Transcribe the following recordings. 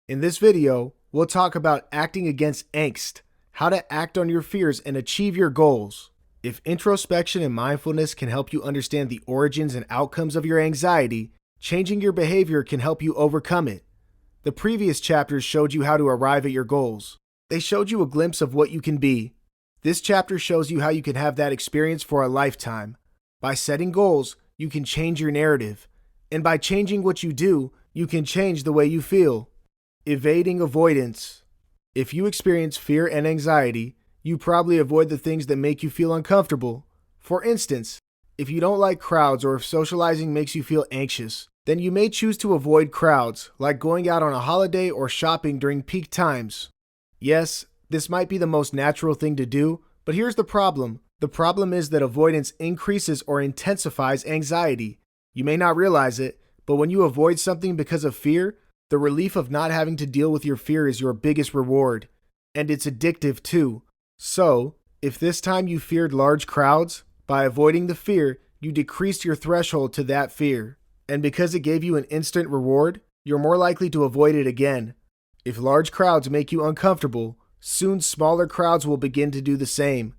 In this video, we'll talk about acting against angst, how to act on your fears and achieve your goals. If introspection and mindfulness can help you understand the origins and outcomes of your anxiety, changing your behavior can help you overcome it. The previous chapters showed you how to arrive at your goals. They showed you a glimpse of what you can be. This chapter shows you how you can have that experience for a lifetime. By setting goals, you can change your narrative. And by changing what you do, you can change the way you feel. Evading avoidance. If you experience fear and anxiety, you probably avoid the things that make you feel uncomfortable. For instance, if you don't like crowds or if socializing makes you feel anxious, then you may choose to avoid crowds, like going out on a holiday or shopping during peak times. Yes, this might be the most natural thing to do, but here's the problem. The problem is that avoidance increases or intensifies anxiety. You may not realize it, but when you avoid something because of fear, the relief of not having to deal with your fear is your biggest reward. And it's addictive too. So, if this time you feared large crowds, by avoiding the fear, you decreased your threshold to that fear. And because it gave you an instant reward, you're more likely to avoid it again. If large crowds make you uncomfortable, soon smaller crowds will begin to do the same.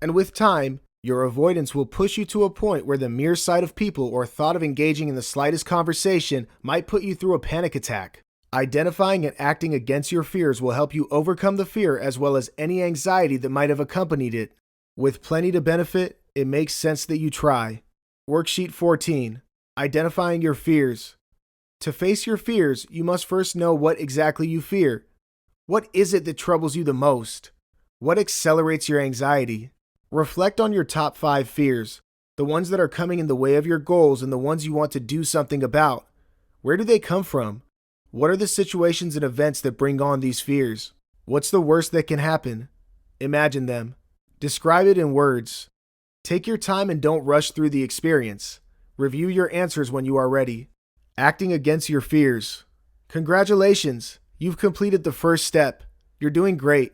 And with time, your avoidance will push you to a point where the mere sight of people or thought of engaging in the slightest conversation might put you through a panic attack. Identifying and acting against your fears will help you overcome the fear as well as any anxiety that might have accompanied it. With plenty to benefit, it makes sense that you try. Worksheet 14. Identifying your fears. To face your fears, you must first know what exactly you fear. What is it that troubles you the most? What accelerates your anxiety? Reflect on your top 5 fears, the ones that are coming in the way of your goals and the ones you want to do something about. Where do they come from? What are the situations and events that bring on these fears? What's the worst that can happen? Imagine them. Describe it in words. Take your time and don't rush through the experience. Review your answers when you are ready. Acting against your fears. Congratulations! You've completed the first step. You're doing great.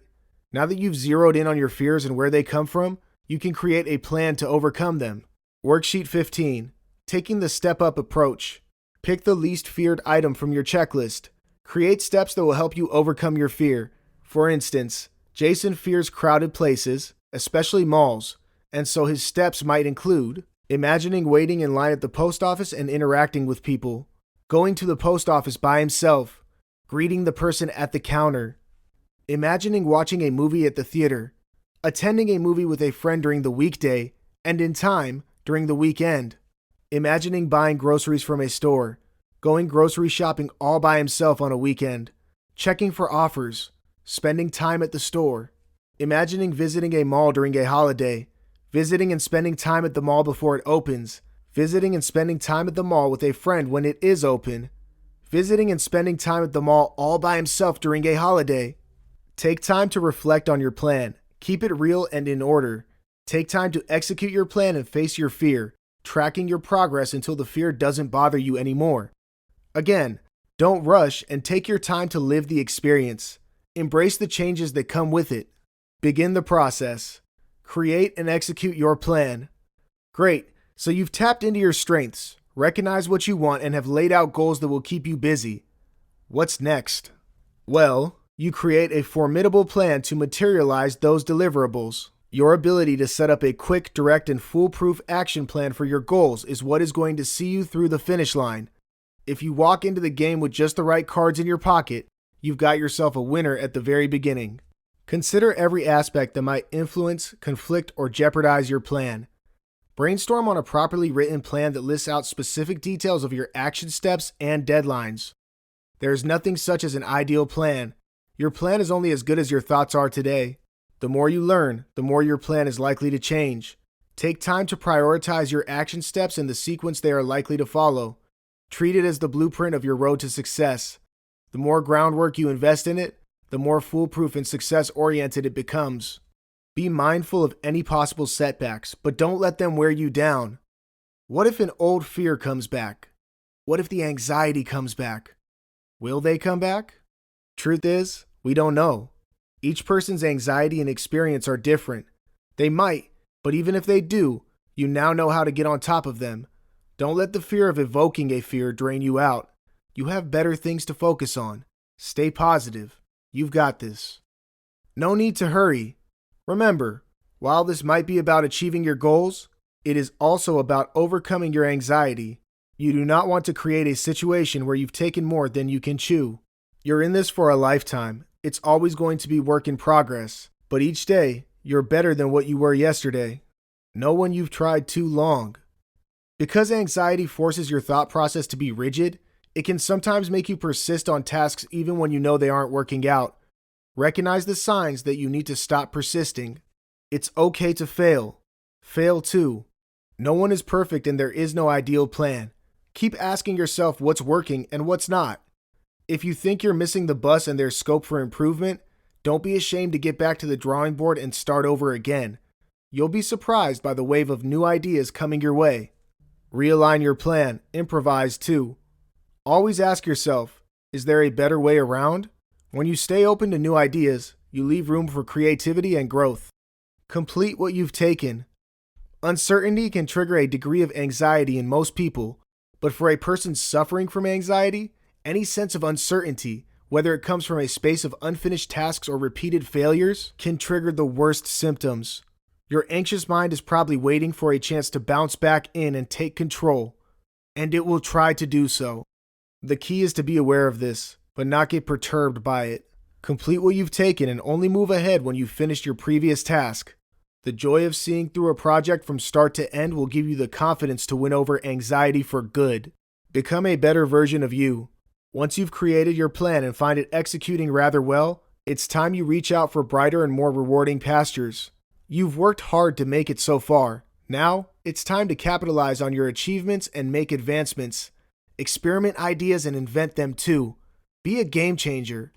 Now that you've zeroed in on your fears and where they come from, you can create a plan to overcome them. Worksheet 15. Taking the step-up approach. Pick the least feared item from your checklist. Create steps that will help you overcome your fear. For instance, Jason fears crowded places, especially malls, and so his steps might include imagining waiting in line at the post office and interacting with people, going to the post office by himself, greeting the person at the counter, imagining watching a movie at the theater, attending a movie with a friend during the weekday, and in time, during the weekend, imagining buying groceries from a store, going grocery shopping all by himself on a weekend, checking for offers, spending time at the store, imagining visiting a mall during a holiday, visiting and spending time at the mall before it opens, visiting and spending time at the mall with a friend when it is open, visiting and spending time at the mall all by himself during a holiday. Take time to reflect on your plan. Keep it real and in order. Take time to execute your plan and face your fear, tracking your progress until the fear doesn't bother you anymore. Again, don't rush and take your time to live the experience. Embrace the changes that come with it. Begin the process. Create and execute your plan. Great, so you've tapped into your strengths, recognized what you want, and have laid out goals that will keep you busy. What's next? Well, you create a formidable plan to materialize those deliverables. Your ability to set up a quick, direct, and foolproof action plan for your goals is what is going to see you through the finish line. If you walk into the game with just the right cards in your pocket, you've got yourself a winner at the very beginning. Consider every aspect that might influence, conflict, or jeopardize your plan. Brainstorm on a properly written plan that lists out specific details of your action steps and deadlines. There is nothing such as an ideal plan. Your plan is only as good as your thoughts are today. The more you learn, the more your plan is likely to change. Take time to prioritize your action steps and the sequence they are likely to follow. Treat it as the blueprint of your road to success. The more groundwork you invest in it, the more foolproof and success-oriented it becomes. Be mindful of any possible setbacks, but don't let them wear you down. What if an old fear comes back? What if the anxiety comes back? Will they come back? Truth is, we don't know. Each person's anxiety and experience are different. They might, but even if they do, you now know how to get on top of them. Don't let the fear of evoking a fear drain you out. You have better things to focus on. Stay positive. You've got this. No need to hurry. Remember, while this might be about achieving your goals, it is also about overcoming your anxiety. You do not want to create a situation where you've taken more than you can chew. You're in this for a lifetime. It's always going to be work in progress, but each day, you're better than what you were yesterday. Know when you've tried too long. Because anxiety forces your thought process to be rigid, it can sometimes make you persist on tasks even when you know they aren't working out. Recognize the signs that you need to stop persisting. It's okay to fail. Fail too. No one is perfect and there is no ideal plan. Keep asking yourself what's working and what's not. If you think you're missing the bus and there's scope for improvement, don't be ashamed to get back to the drawing board and start over again. You'll be surprised by the wave of new ideas coming your way. Realign your plan. Improvise too. Always ask yourself, is there a better way around? When you stay open to new ideas, you leave room for creativity and growth. Complete what you've taken. Uncertainty can trigger a degree of anxiety in most people, but for a person suffering from anxiety, any sense of uncertainty, whether it comes from a space of unfinished tasks or repeated failures, can trigger the worst symptoms. Your anxious mind is probably waiting for a chance to bounce back in and take control, and it will try to do so. The key is to be aware of this, but not get perturbed by it. Complete what you've taken and only move ahead when you've finished your previous task. The joy of seeing through a project from start to end will give you the confidence to win over anxiety for good. Become a better version of you. Once you've created your plan and find it executing rather well, it's time you reach out for brighter and more rewarding pastures. You've worked hard to make it so far. Now, it's time to capitalize on your achievements and make advancements. Experiment ideas and invent them too. Be a game changer.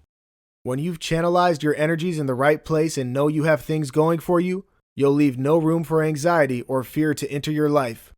When you've channelized your energies in the right place and know you have things going for you, you'll leave no room for anxiety or fear to enter your life.